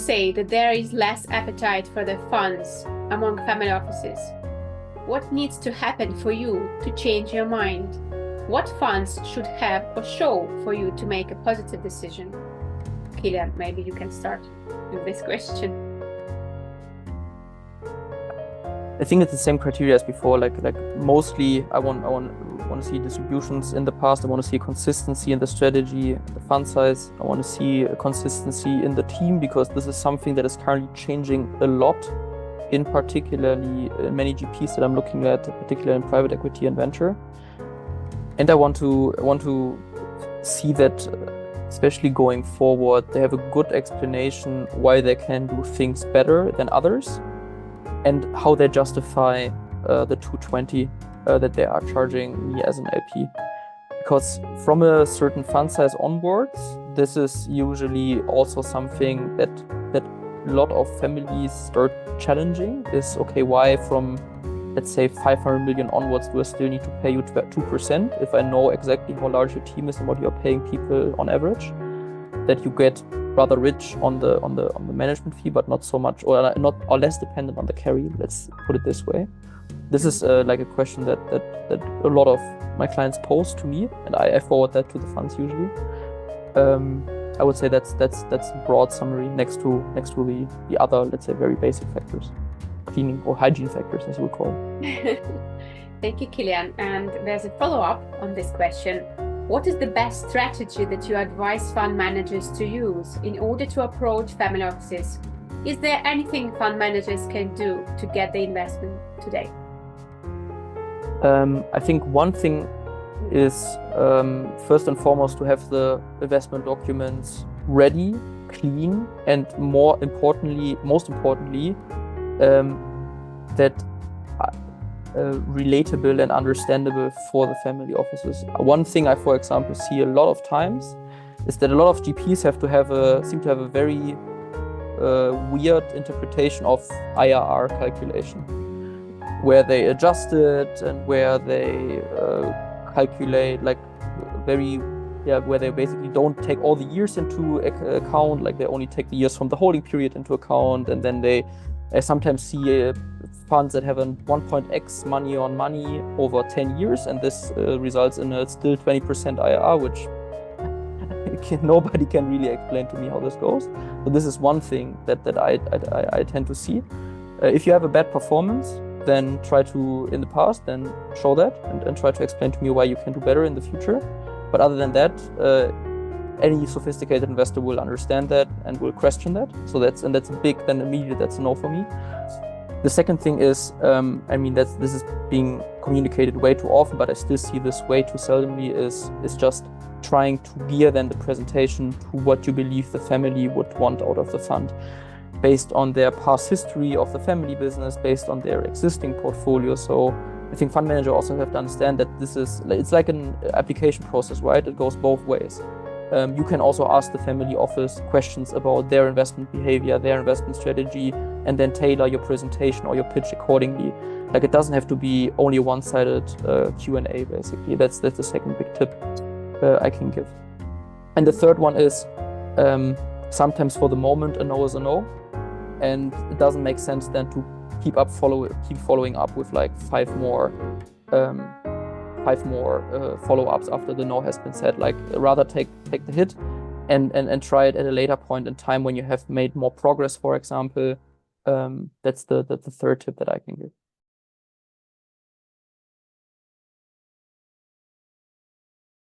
say that there is less appetite for the funds among family offices. What needs to happen for you to change your mind? What funds should have or show for you to make a positive decision? Kilian, maybe you can start with this question. I think it's the same criteria as before. Like mostly, I want to see distributions in the past. I want to see consistency in the strategy, the fund size. I want to see a consistency in the team, because this is something that is currently changing a lot, in particularly many GPs that I'm looking at, particularly in private equity and venture. And I want to see that, especially going forward, they have a good explanation why they can do things better than others, and how they justify the 220 that they are charging me as an LP. Because from a certain fund size onwards, this is usually also something that a lot of families start challenging. Is okay, why from, let's say, 500 million onwards do I still need to pay you 2% if I know exactly how large your team is and what you're paying people on average? That you get rather rich on the management fee, but not so much, or less dependent on the carry. Let's put it this way. This is like a question that a lot of my clients pose to me, and I forward that to the funds usually. I would say that's a broad summary next to the other, let's say, very basic factors, cleaning or hygiene factors, as you would call them. Thank you, Kilian. And there's a follow-up on this question. What is the best strategy that you advise fund managers to use in order to approach family offices? Is there anything fund managers can do to get the investment today? I think one thing is, first and foremost, to have the investment documents ready, clean, and most importantly, that relatable and understandable for the family offices. One thing I, for example, see a lot of times is that a lot of GPs seem to have a very weird interpretation of IRR calculation, where they adjust it and where they calculate where they basically don't take all the years into account. Like they only take the years from the holding period into account, and then I sometimes see funds that have a 1.x money on money over 10 years, and this results in a still 20% IRR, which nobody can really explain to me how this goes. So this is one thing that I tend to see. If you have a bad performance, then try to, in the past, then show that and try to explain to me why you can do better in the future. But other than that, any sophisticated investor will understand that and will question that. So that's a big, then immediately that's a no for me. The second thing is, this is being communicated way too often, but I still see this way too seldomly, is just trying to gear then the presentation to what you believe the family would want out of the fund, based on their past history of the family business, based on their existing portfolio. So I think fund managers also have to understand that it's like an application process, right? It goes both ways. You can also ask the family office questions about their investment behavior, their investment strategy, and then tailor your presentation or your pitch accordingly. Like, it doesn't have to be only a one-sided Q&A, basically. That's the second big tip I can give. And the third one is, sometimes for the moment, a no is a no. And it doesn't make sense then to keep following up with like five more follow-ups after the no has been said. Like, rather take the hit and try it at a later point in time when you have made more progress, for example. That's the third tip that I can give.